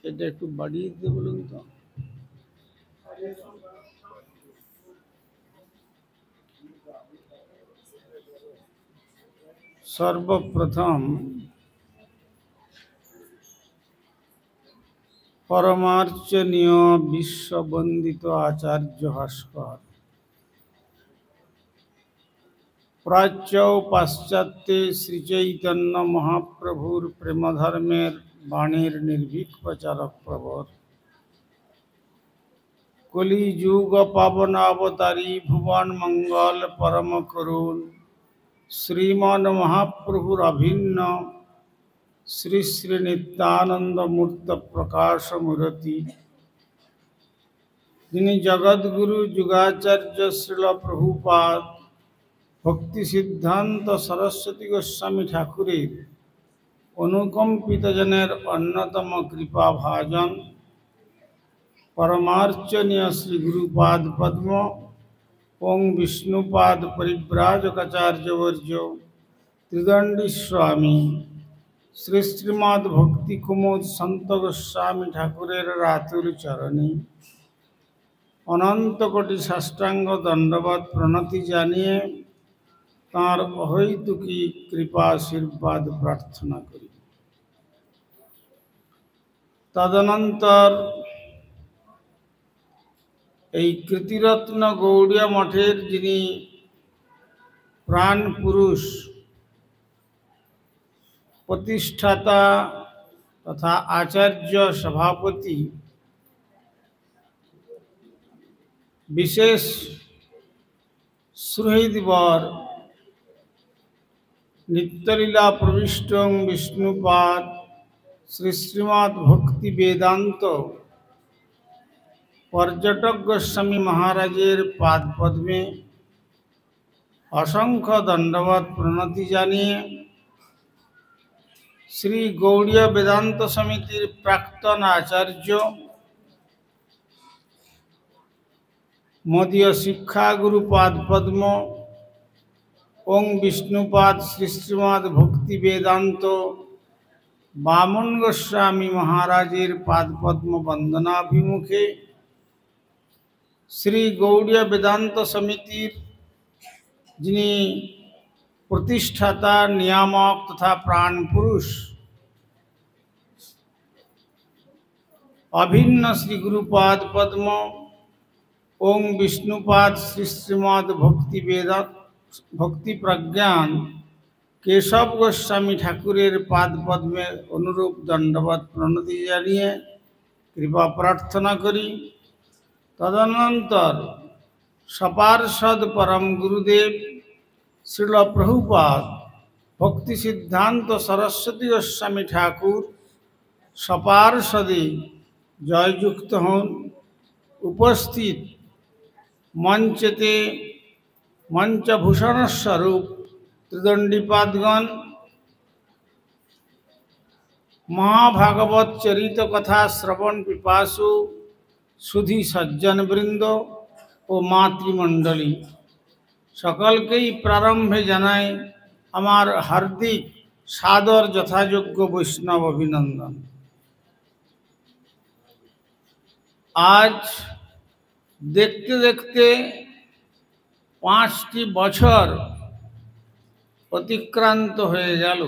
এটা একটু বাড়িয়ে দিতে বলুন তো। সর্বপ্রথম পরমার্চনীয় বিশ্ববন্দিত আচার্য ভাস্কর প্রাচ্য পাশ্চাত্যে শ্রীচৈতন্য মহাপ্রভুর প্রেমধর্মের বাণীর নির্ভীক প্রচারক প্রবর, কলিযুগ পাবন অবতারী ভুবন মঙ্গল পরম করুণ শ্রীমন মহাপ্রভুর অভিন্ন শ্রী শ্রী নিত্যানন্দ মূর্ত প্রকাশ মূরতি, যিনি জগদ্গুরু যুগাচার্য শ্রীল প্রভুপাদ ভক্তি সিদ্ধান্ত সরস্বতী গোস্বামী ঠাকুরের অনুকম্পিত জনের অন্যতম কৃপাভাজন, পরমার্চনীয় শ্রী গুরুপাদ পদ্ম ওং বিষ্ণুপাদ পরিব্রাজকাচার্যবর্য ত্রিদণ্ডী স্বামী শ্রী শ্রীমদ্ ভক্তি কুমুদ সন্ত গোস্বামী ঠাকুরের রাতুল চরণে অনন্ত কোটি সাষ্টাঙ্গ দণ্ডবত প্রণতি জানিয়ে তাঁর অহৈতুকী কৃপা আশীর্বাদ প্রার্থনা করি। তদনন্তর এই কৃতিরত্ন গৌড়িয়া মঠের যিনি প্রাণ পুরুষ, প্রতিষ্ঠাতা তথা আচার্য সভাপতি, বিশেষ সুহৃদবর নিত্যলীলা প্রবিষ্ট বিষ্ণুপাদ শ্রী শ্রীমদ্ ভক্তি বেদান্ত পর্যটক গোস্বামী মহারাজের পাদপদ্মে অসংখ্য দণ্ডবত প্রণতি জানিয়ে শ্রী গৌড়ীয় বেদান্ত সমিতির প্রাক্তন আচার্য মদীয় শিক্ষাগুরু পাদপদ্ম ওং বিষ্ণুপাদ শ্রী শ্রীমদ্ ভক্তি বেদান্ত বামন গোস্বামী মহারাজের পাদপদ্ম বন্দনাভিমুখে শ্রী গৌড়ীয় বেদান্ত সমিতির যিনি প্রতিষ্ঠাতা, নিয়ামক তথা প্রাণপুরুষ অভিন্ন শ্রী গুরুপাদ পদ্ম ওং বিষ্ণুপাদ শ্রী শ্রীমদ্ ভক্তি বেদান্ত ভক্তি প্রজ্ঞান কেশব গোস্বামী ঠাকুরের পাদপদ্মে অনুরূপ দণ্ডবত প্রণতি জানিয়ে কৃপা প্রার্থনা করি। তদনন্তর সপার্ষদ পরম গুরুদেব শ্রীল প্রভুপাদ ভক্তি সিদ্ধান্ত সরস্বতী গোস্বামী ঠাকুর সপার্ষদে জয়যুক্ত হন। উপস্থিত মঞ্চেতে মঞ্চভূষণ স্বরূপ ত্রিদণ্ডীপাদগণ, মহাভাগবত চরিত কথা শ্রবণ পিপাসু সুধী সজ্জনবৃন্দ ও মাতৃমণ্ডলী, সকলকেই প্রারম্ভে জানাই আমার হার্দিক সাদর যথাযোগ্য বৈষ্ণব অভিনন্দন। আজ দেখতে দেখতে 5টি বছর অতিক্রান্ত হয়ে গেল।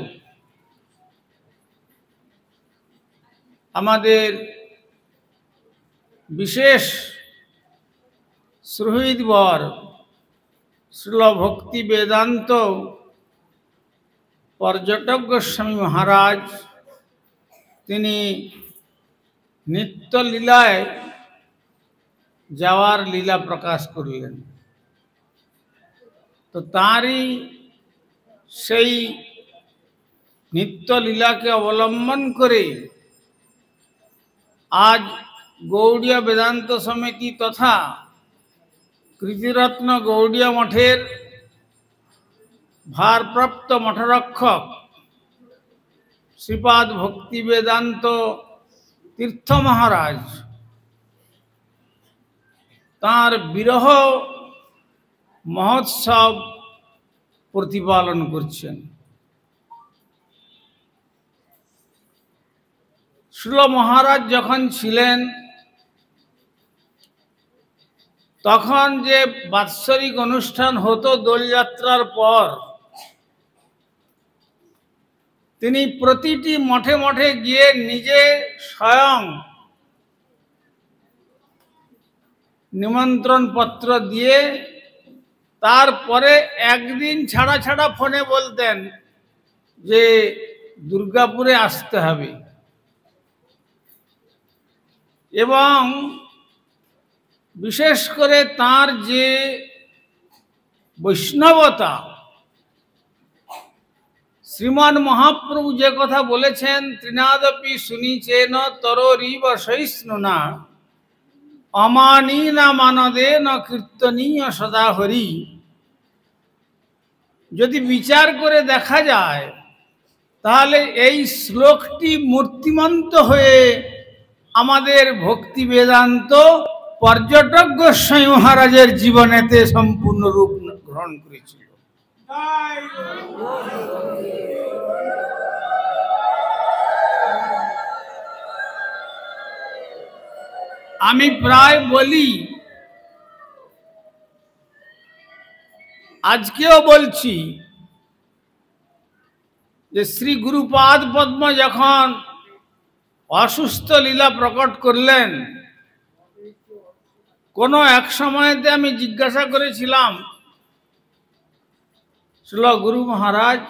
আমাদের বিশেষ সুহৃদবর শ্রীল ভক্তি বেদান্ত পর্যটক গোস্বামী মহারাজ, তিনি নিত্যলীলায় যাওয়ার লীলা প্রকাশ করলেন। তো তাঁরই সেই নিত্যলীলাকে অবলম্বন করে আজ গৌড়ীয় বেদান্ত সমিতি তথা কৃতিরত্ন গৌড়ীয় মঠের ভারপ্রাপ্ত মঠরক্ষক শ্রীপাদ ভক্তি বেদান্ত তীর্থ মহারাজ তাঁর বিরহ মহোৎসব প্রতিপালন করছেন। শ্রীল মহারাজ যখন ছিলেন তখন যে বাৎসরিক অনুষ্ঠান হতো দোলযাত্রার পর, তিনি প্রতিটি মঠে মঠে গিয়ে নিজে স্বয়ং নিমন্ত্রণ পত্র দিয়ে তারপরে একদিন ছাড়া ছাড়া ফোনে বলতেন যে দুর্গাপুরে আসতে হবে। এবং বিশেষ করে তার যে বৈষ্ণবতা, শ্রীমান মহাপ্রভু যে কথা বলেছেন, ত্রিনাদপি শুনিচেন তরোরিব সহিষ্ণুনা অমানী না মানদে না কীর্তনীয় সদা হরি, যদি বিচার করে দেখা যায় তাহলে এই শ্লোকটি মূর্তিমন্ত হয়ে আমাদের ভক্তি বেদান্ত পর্যটক গোস্বামী মহারাজের জীবনেতে সম্পূর্ণ রূপ গ্রহণ করেছিল। আমি প্রায় বলি, আজকেও বলছি, যে শ্রী গুরুপাদ পদ্ম যখন অসুস্থ লীলা প্রকট করলেন, কোনো এক সময়তে আমি জিজ্ঞাসা করেছিলাম, শ্রীল গুরু মহারাজ,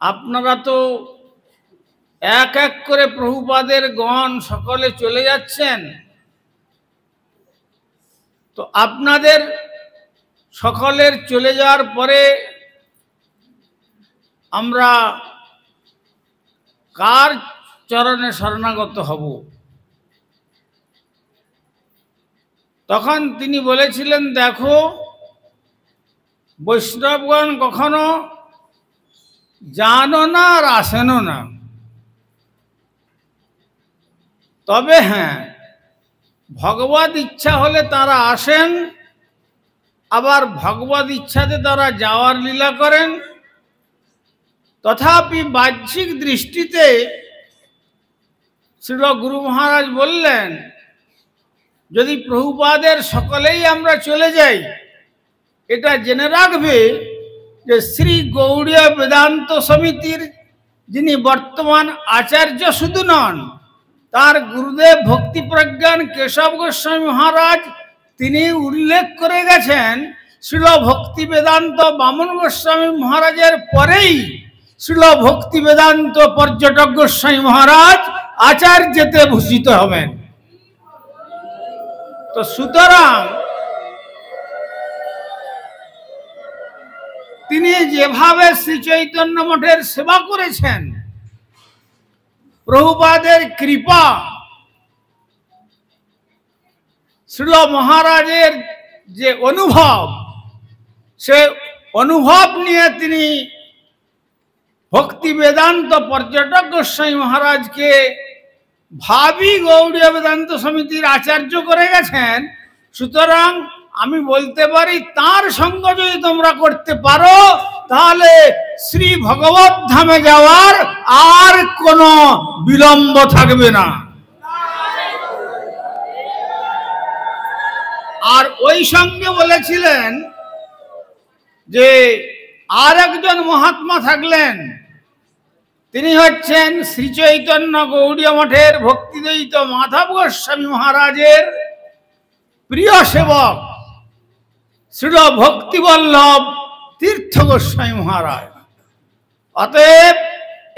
আপনারা তো এক এক করে প্রভুপাদের গণ সকলে চলে যাচ্ছেন, তো আপনাদের সকলের চলে যাওয়ার পরে আমরা কার চরণে শরণাগত হব? তখন তিনি বলেছিলেন, দেখো, বৈষ্ণবগণ কখনো জানো না আর আসেনও না, তবে হ্যাঁ, ভগবত ইচ্ছা হলে তারা আসেন, আবার ভগবত ইচ্ছাতে তারা যাওয়ার লীলা করেন। তথাপি বাহ্যিক দৃষ্টিতে শ্রীল গুরু মহারাজ বললেন, যদি প্রভুপাদের সকলেই আমরা চলে যাই, এটা জেনে রাখবে যে শ্রী গৌড়ীয় বেদান্ত সমিতির যিনি বর্তমান আচার্য শুধু নন, তার গুরুদেব ভক্তিপ্রজ্ঞান কেশব গোস্বামী মহারাজ তিনি উল্লেখ করে গেছেন, শ্রীল ভক্তি বেদান্ত বামন গোস্বামী মহারাজের পরেই শ্রীল ভক্তি বেদান্ত পর্যটক গোস্বামী মহারাজ আচার্যতে ভূষিত হবেন। তো সুতরাং তিনি যেভাবে শ্রী চৈতন্য মঠের সেবা করেছেন, প্রভুপাদের কৃপা, শ্রীল মহারাজের যে অনুভব, সে অনুভব নিয়ে তিনি ভক্তি বেদান্ত পর্যটক গোস্বামী মহারাজকে ভাবি গৌড়ীয় বেদান্ত সমিতির আচার্য করে গেছেন। সুতরাং আমি বলতে পারি, তার সঙ্গ যদি তোমরা করতে পারো, তাহলে শ্রী ভগবত ধামে যাওয়ার আর কোনো বিলম্ব থাকবে না। আর ওই সঙ্গে বলেছিলেন যে আর একজন মহাত্মা থাকলেন, তিনি হচ্ছেন শ্রী চৈতন্য গৌড়ীয় মঠের ভক্তিদ্বৈত মাধব গোস্বামী মহারাজের প্রিয় সেবক শ্রীল ভক্তিবল্লভ তীর্থ গোস্বামী মহারাজ। অতএব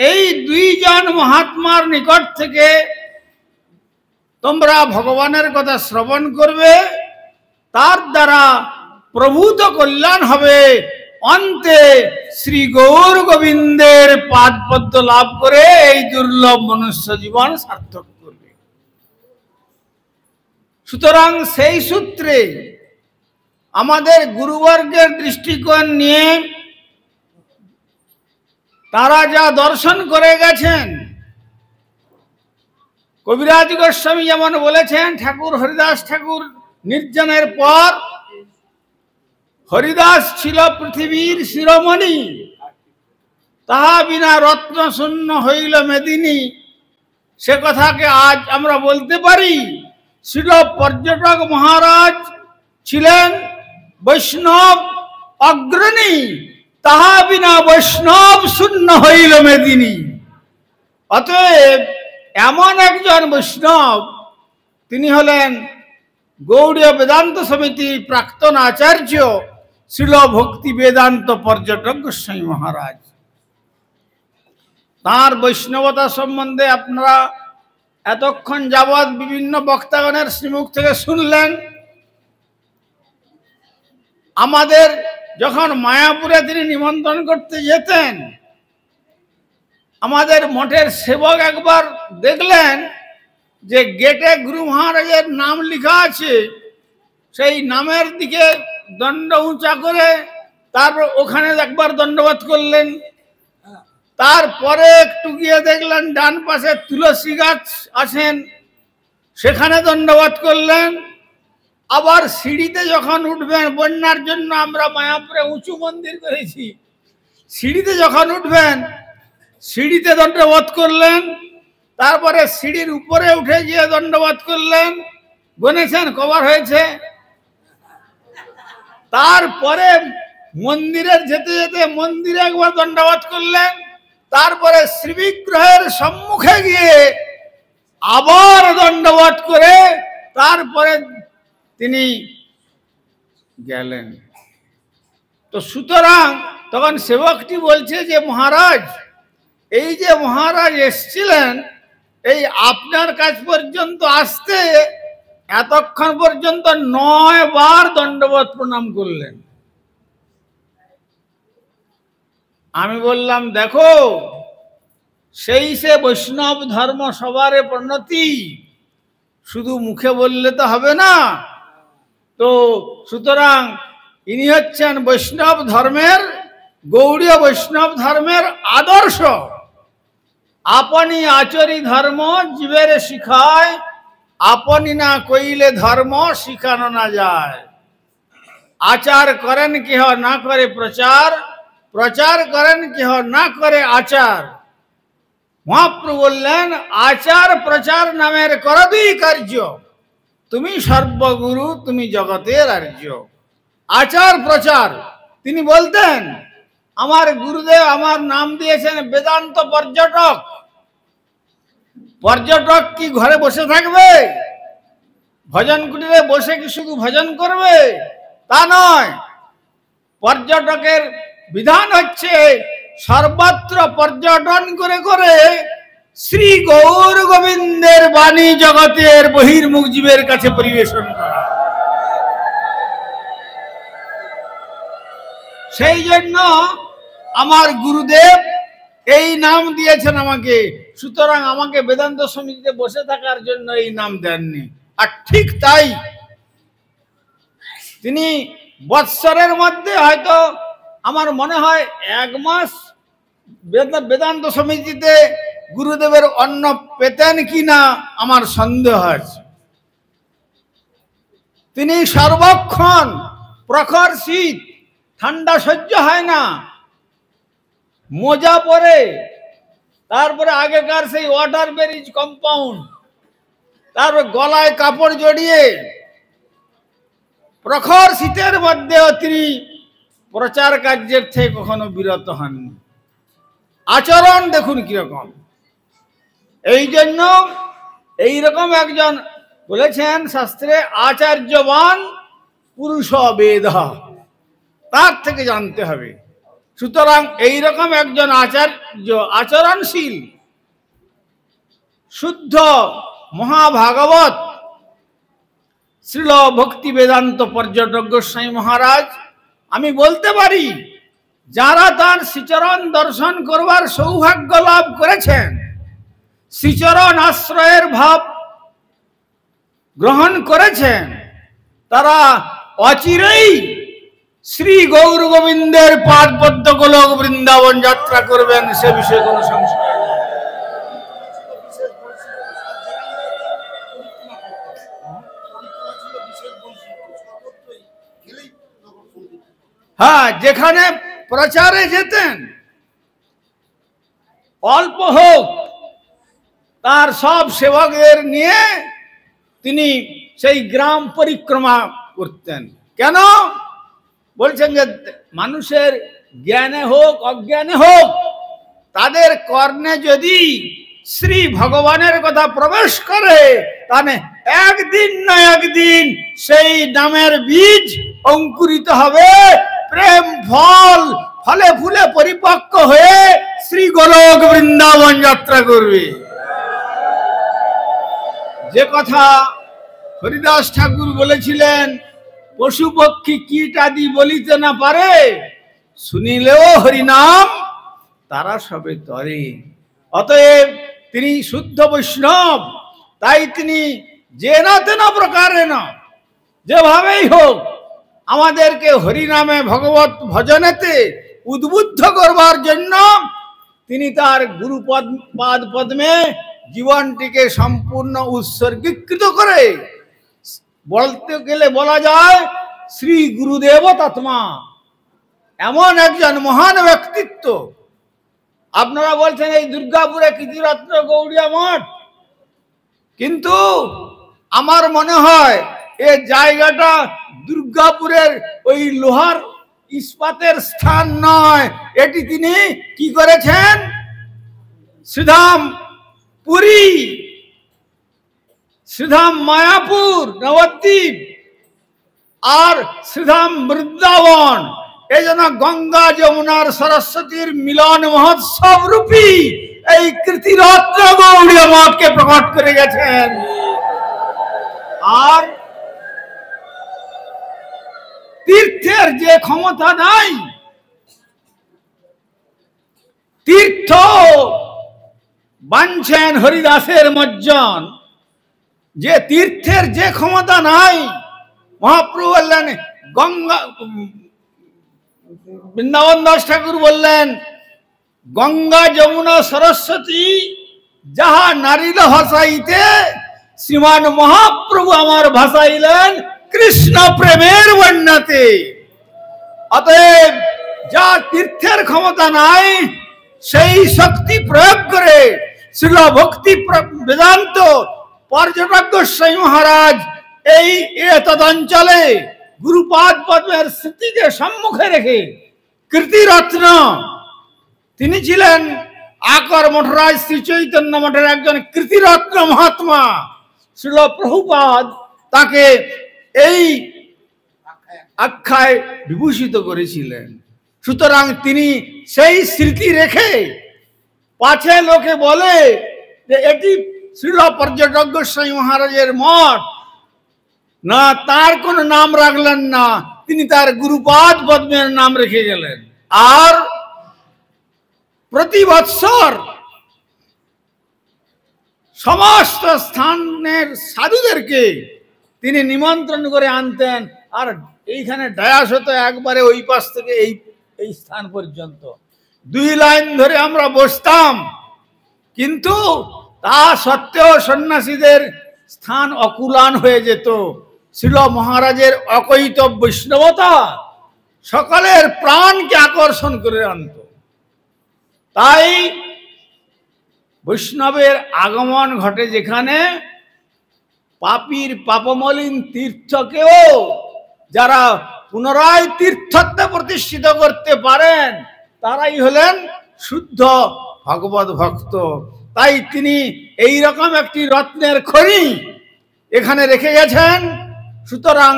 এই দুইজন মহাত্মার নিকট থেকে তোমরা ভগবানের কথা শ্রবণ করবে, তার দ্বারা প্রভূত কল্যাণ হবে, অন্তে শ্রী গৌর গোবিন্দের পাদপদ্ম লাভ করে এই দুর্লভ মনুষ্য জীবন সার্থক করবে। সুতরাং সেই সূত্রে আমাদের গুরুবর্গের দৃষ্টিকোণ নিয়ে তারা যা দর্শন করে গেছেন, কবিরাজ গোস্বামী যেমন বলেছেন, ঠাকুর হরিদাস ঠাকুর নির্জনের পর হরিদাস ছিল পৃথিবীর শিরোমণি, তাহা বিনা রত্ন শূন্য হইল মেদিনী, সে কথাকে আজ আমরা বলতে পারি শ্রীল পর্যটক মহারাজ ছিলেন বৈষ্ণব অগ্রণী, তাহা বিনা বৈষ্ণব শূন্য হইল মেদিনী। অতএব এমন একজন বৈষ্ণব, তিনি হলেন গৌড়ীয় বেদান্ত সমিতির প্রাক্তন আচার্য শ্রীল ভক্তি বেদান্ত পর্যটক গোস্বামী মহারাজ। তাঁর বৈষ্ণবতা সম্বন্ধে আপনারা এতক্ষণ যাবৎ বিভিন্ন বক্তাগণের শ্রীমুখ থেকে শুনলেন। আমাদের যখন মায়াপুরে তিনি নিমন্ত্রণ করতে যেতেন, আমাদের মঠের সেবক একবার দেখলেন যে গেটে গুরু মহারাজের নাম লেখা আছে, সেই নামের দিকে দণ্ড উঁচা করে তারপর ওখানে একবার দণ্ডবাদ করলেন। তারপরে একটু গিয়ে দেখলেন ডান পাশে তুলসী গাছ আছেন, সেখানে দণ্ডবাদ করলেন। আবার সিঁড়িতে যখন উঠবেন, বন্যার জন্য আমরা মায়াপুরে উঁচু মন্দির করেছি, সিঁড়িতে যখন উঠবেন সিঁড়িতে দণ্ডবাদ করলেন। তারপরে সিঁড়ির উপরে উঠে গিয়ে দণ্ডবাদ করলেন। গুনেছেন কবার হয়েছে? তারপরে মন্দিরের যেতে যেতে মন্দিরে একবার দণ্ডবাদ করলেন। তারপরে শ্রীবিগ্রহের সম্মুখে গিয়ে আবার দণ্ডবাদ করে তারপরে তিনি গেলেন। তো সুতরাং তখন সেবকটি বলছে যে মহারাজ, এই যে মহারাজ এসছিলেন, এই আপনার কাছ পর্যন্ত আসতে এতক্ষণ পর্যন্ত 9 বার দণ্ডবত প্রণাম করলেন। আমি বললাম, দেখো, সেই সে বৈষ্ণব ধর্ম সবারে পরিণতি, শুধু মুখে বললে তো হবে না। তো সুতরাং ইনি হচ্ছেন বৈষ্ণব ধর্মের, গৌড়ীয় বৈষ্ণব ধর্মের আদর্শ। আপনি আচরি ধর্ম জীবের শিখায়, আপনি না কইলে ধর্ম শিখানো না যায়। আচার করেন কেহ না করে প্রচার, প্রচার করেন কেহ না করে আচার। মহাপ্রভু বললেন, আচার প্রচার নামের কর দুই কার্য, তুমি সর্বগুরু তুমি জগতের আর্য। আচার প্রচার, তিনি বলতেন, আমার গুরুদেব আমার নাম দিয়েছেন বেদান্ত পর্যটক। পর্যটক কি ঘরে বসে থাকবে? ভজন কুটিরে বসে কি শুধু ভজন করবে? তা নয়। পর্যটকের বিধান হচ্ছে সর্বত্র পর্যটন করে করে শ্রী গৌর গোবিন্দের বাণী জগতের বহির্মুখ জীবের কাছে পরিবেশন করা। সেই জন্য আমার গুরুদেব এই নাম দিয়েছেন আমাকে। সুতরাং আমাকে বেদান্ত সমিতিতে বসে থাকার জন্য এই নাম দেননি। আর ঠিক তাই, তিনি বৎসরের মধ্যে হয়তো আমার মনে হয় 1 মাস বেদান্ত সমিতিতে গুরুদেবের অন্ন পেতেন কিনা আমার সন্দেহ আছে। তিনি সর্বক্ষণ প্রখর শীত, ঠান্ডা সহ্য হয় না, মোজা পরে, তারপরে আগেকার সেই ওয়াটার ব্যারিজ কম্পাউন্ড, তারপর গলায় কাপড় জড়িয়ে প্রখর শীতের মধ্যেও তিনি প্রচার কার্যের থেকে কখনো বিরত হননি। আচরণ দেখুন কিরকম। এই জন্য এইরকম একজন বলেছেন শাস্ত্রে, আচার্যবান পুরুষ বেদ, তার থেকে জানতে হবে। সুতরাং এইরকম একজন আচার্য, আচরণশীল, শুদ্ধ মহাভাগবত শ্রীল ভক্তি বেদান্ত পর্যটক গোস্বামী মহারাজ, আমি বলতে পারি যারা তার শ্রীচরণ দর্শন করবার সৌভাগ্য লাভ করেছেন, শ্রীচরণ আশ্রয়ের ভাব গ্রহণ করেছেন, তারা অচিরেই শ্রী গৌর গোবিন্দের পাদপদ্ম গোলক বৃন্দাবন যাত্রা করবেন, সে বিষয়ে কোনো সংশয় নেই। হ্যাঁ, যেখানে প্রচারে যেতেন, অল্প হোক তার সব সেবকদের নিয়ে তিনি সেই গ্রাম পরিক্রমা করতেন। কেন? বলছেন যে মানুষের জ্ঞানে হোক অজ্ঞানে হোক, তাদের কর্ণে যদি শ্রী ভগবানের কথা প্রবেশ করে, তাহলে একদিন না একদিন সেই নামের বীজ অঙ্কুরিত হবে, প্রেম ফল ফলে ফুলে পরিপক্ক হয়ে শ্রী গোলক বৃন্দাবন যাত্রা করবে। যে কথা হরিদাস ঠাকুর বলেছিলেন, পশু পক্ষী কীট আদি বলিতে না পারে, শুনিলেও হরিনাম তারা সবে তরে। অতএব তিনি শুদ্ধ বৈষ্ণব, তাই তিনি যে না তেন প্রকারে না, যেভাবেই হোক আমাদেরকে হরিনামে ভগবত ভজনেতে উদ্বুদ্ধ করবার জন্য তিনি তার গুরুপদ পাদ পদ্মে জীবনটিকে সম্পূর্ণ উৎসর্গীকৃত করে, বলতে গেলে বলা যায় শ্রী গুরুদেব তৎমা, এমন একজন মহান ব্যক্তিত্ব। আপনারা বলছেন এই দুর্গাপুরে কীর্তিরত্ন গৌড়িয়া মঠ, কিন্তু আমার মনে হয় এই জায়গাটা দুর্গাপুরের ওই লোহার ইস্পাতের স্থান নয়, এটি তিনি কি করেছেন, শ্রীধাম পুরী, শ্রীধাম মায়াপুর নবদ্বীপ আর শ্রীধাম বৃন্দাবন, এই জন্য গঙ্গা যমুনার সরস্বতীর মিলন মহোৎসব রূপী এই কীর্তিরত্ন গৌড়ীয় মঠকে প্রকট করে গেছেন। আর তীর্থের যে ক্ষমতা নাই, তীর্থ বাঞ্ছেন হরিদাসের মজ্জন, যে তীর্থের যে ক্ষমতা নাই, মহাপ্রভু বললেন গঙ্গা, বৃন্দাবন দাস ঠাকুর বললেন গঙ্গা যমুনা সরস্বতী যাহা নারীল ভাষাইতে, শ্রীমান মহাপ্রভু আমার ভাষাইলেন কৃষ্ণ প্রেমের বন্যাতে। অতএব যা তীর্থের ক্ষমতা নাই, সেই শক্তি প্রয়োগ করে শ্রীল ভক্তি বেদান্ত পর্যটক গোস্বামী মহারাজ এই তদঞ্চলে গুরুপাদ পদ্মের স্মৃতিকে সম্মুখে রেখে কীর্তিরত্ন, তিনি ছিলেন আকর মঠরাজ শ্রী চৈতন্য মঠের একজন কীর্তিরত্ন মহাত্মা। শ্রীল প্রভুপাদ তাকে এই আখ্যায় বিভূষিত করেছিলেন। সুতরাং তিনি সেই স্মৃতি রেখে, পাছে লোকে বলে যে এটি শ্রীল পর্যটক গোস্বামী মহারাজের মঠ, না তার কোনো নাম রাখলেন না, তিনি তার গুরুপাদ পদ্মের নাম রেখে গেলেন। আর প্রতি বৎসর সমস্ত স্থানের সাধুদেরকে তিনি নিমন্ত্রণ করে আনতেন, আর এইখানে ডায়াস হতো একবারে ওই পাশ থেকে এই স্থান পর্যন্ত, 2 লাইন ধরে আমরা বসতাম। কিন্তু তা সত্ত্বেও সন্ন্যাসীদের স্থান অকুলান হয়ে যেত। শ্রীল মহারাজের অকৈত বৈষ্ণবতা সকলের প্রাণকে আকর্ষণ করে আনত। তাই বৈষ্ণবের আগমন ঘটে যেখানে, পাপীর পাপমলিন তীর্থকেও যারা পুনরায় তীর্থত্বে প্রতিষ্ঠিত করতে পারেন, তারাই হলেন শুদ্ধ ভগবত ভক্ত। তাই তিনি এই রকম একটি রত্নের খনি এখানে রেখে গেছেন। সুতরাং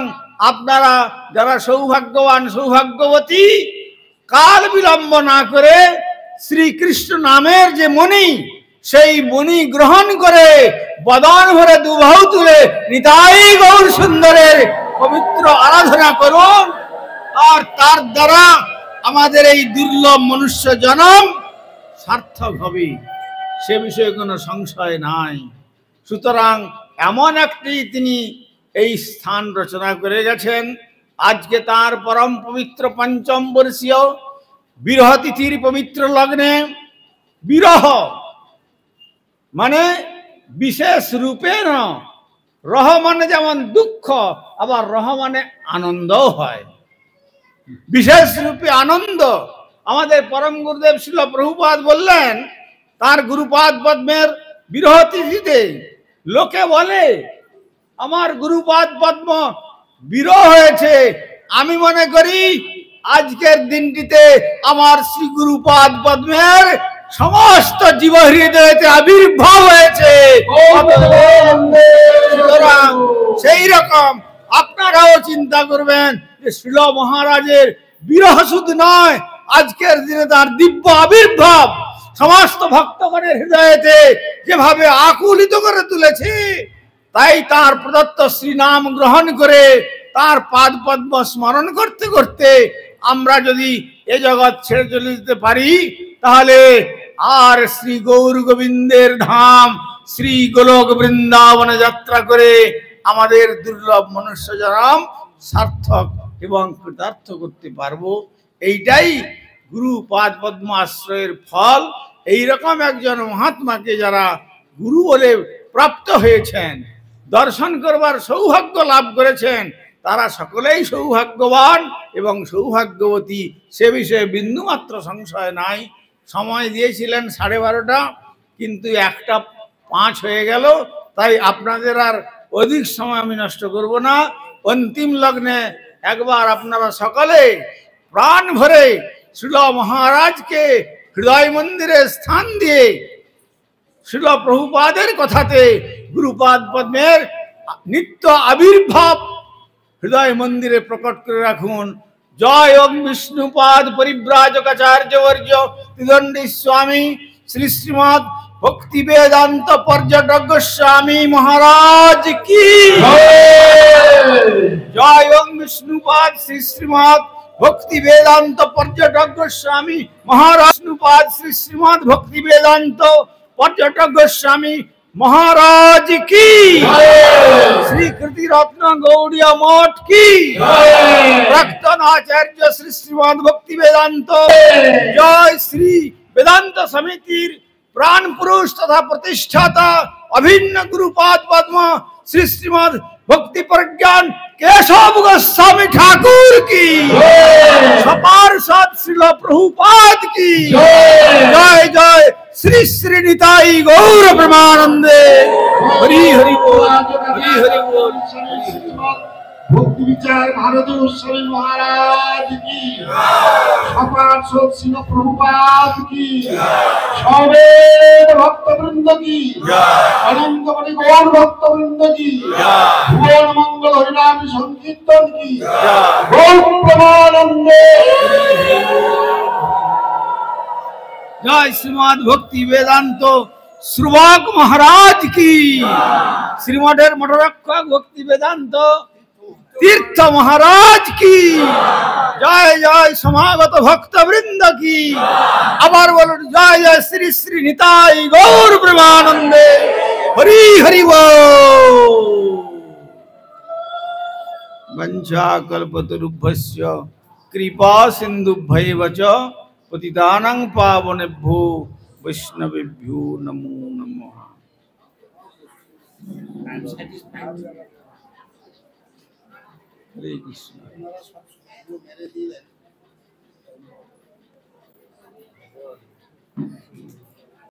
আপনারা যারা সৌভাগ্যবান সৌভাগ্যবতী, কাল বিলম্ব না করে শ্রীকৃষ্ণ নামের যে মণি, সেই মণি গ্রহণ করে বদন ভরে দুবাহু তুলে নিতাই গৌর সুন্দরের পবিত্র আরাধনা করুন। আর তার দ্বারা আমাদের এই দুর্লভ মনুষ্য জন্ম সার্থক হবে, সে বিষয়ে কোনো সংশয় নাই। সুতরাং এমন একটি তিনি এই স্থান রচনা করে গেছেন। আজকে তার পরম পবিত্র ৫ম বর্ষীয় বিরহ তিথির পবিত্র লগ্নে, বিরহ মানে বিশেষ রূপে না, রহ মানে যেমন দুঃখ, আবার রহ মানে আনন্দও হয়। বিশেষ রূপে আনন্দ আমাদের পরম গুরুদেব শ্রীল প্রভুপাদ বললেন, তার গুরুপাদ পদ্মের বিরহ তিথিতে লোকে বলে আমার গুরুপাদ পদ্ম বিরহ হয়েছে, আমি মনে করি আজকের দিনটিতে আমার শ্রী গুরুপাদ পদ্মের সমস্ত জীব হৃদয়তে আবির্ভাব হয়েছে। সেই রকম আপনারাও চিন্তা করবেন যে শ্রীল মহারাজের বিরহ শুধু নয়, আজকের দিনে তার দিব্য আবির্ভাব সমস্ত ভক্তগণের হৃদয়তে যেভাবে আকুলিত করে তুলেছে, তাই তার প্রদত্ত শ্রীনাম গ্রহণ করে তার পাদ পদ্ম স্মরণ করতে করতে আমরা যদি এ জগৎ ছেড়ে চলে যেতে পারি, তাহলে আর শ্রী গৌর গোবিন্দের ধাম শ্রী গোলক বৃন্দাবনে যাত্রা করে আমাদের দুর্লভ মনুষ্য জন্ম সার্থক এবং কৃতার্থ করতে পারবো। এইটাই গুরু পাদ পদ্ম আশ্রয়ের ফল। এইরকম একজন মহাত্মাকে যারা গুরু বলে প্রাপ্ত হয়েছেন, দর্শন করবার সৌভাগ্য লাভ করেছেন, তারা সকলেই সৌভাগ্যবান এবং সৌভাগ্যবতী, সে বিষয়ে বিন্দুমাত্র সংশয় নাই। সময় দিয়েছিলেন 12:30, কিন্তু 1:05 হয়ে গেল, তাই আপনাদের আর অধিক সময় আমি নষ্ট করব না। অন্তিম লগ্নে একবার আপনারা সকলে প্রাণ ভরে শ্রীল মহারাজকে হৃদয় মন্দিরে স্থান দিয়ে শ্রীল প্রভুপাদের কথাতে গুরুপাদ পদ্মের নিত্য আবির্ভাব হৃদয় মন্দিরে প্রকট করে রাখুন। জয় ওম বিষ্ণুপাদ পরিব্রাজকাচার্যবর্য ত্রিদণ্ডী স্বামী শ্রী শ্রীমৎ ভক্তি বেদান্ত পর্যটক গোস্বামী মহারাজ কি জয়। ওম বিষ্ণুপাদ শ্রী শ্রীমৎ ভক্তি বেদান্ত পর্যটক গোস্বামী মহারাজ, বিষ্ণুপাদ শ্রী শ্রীমৎ ভক্তি বেদান্ত পর্যটক গোস্বামী মহারাজ কি, শ্রী কৃতি রত্ন গৌড়িয়া মঠ কি, প্রাক্তন আচার্য শ্রী শ্রীমৎ ভক্তি বেদান্ত জয়। শ্রী বেদান্ত সমিতির প্রাণ পুরুষ তথা প্রতিষ্ঠাতা অভিন্ন গুরুপাদ পদ্ম শ্রী শ্রীমৎ ভক্তি প্রজ্ঞান কেশব গোস্বামী ঠাকুর কি, সপার্ষদ শ্রীল প্রভুপাদ কি জয়। জয় শ্রী শ্রী নিতাই গৌর প্রেমানন্দে হরি হরি বল, হরি হরি বল। ভক্তি বিচার ভারতীয় গোস্বামী মহারাজ কি, সপার্ষদ শ্রীল প্রভুপাদ কি, সবের ভক্তবৃন্দ কি, অনন্তমণি গৌর ভক্তবৃন্দ কি, ভুবন মঙ্গল হরিনাম সংকীর্তন কি, গৌর প্রেমানন্দে জয়। শ্রীমৎ ভক্তি বেদান্ত শ্রুবক মহারাজ কি, শ্রীমঠের মঠরক্ষক ভক্তি বেদান্ত তীর্থ মহারাজ কি জয়। জয় সমাগত ভক্তবৃন্দ কি, আবার বলুন জয় জয় শ্রী শ্রী নিতাই গৌর প্রেমানন্দে হরি হরি বল। বঞ্চাকল্পতরুভ্যস্য কৃপা সিন্ধুভ্যৈব চ পতিতানাং পাবনেভ্যো বৈষ্ণবেভ্যো নমো নমঃ। হরে কৃষ্ণ।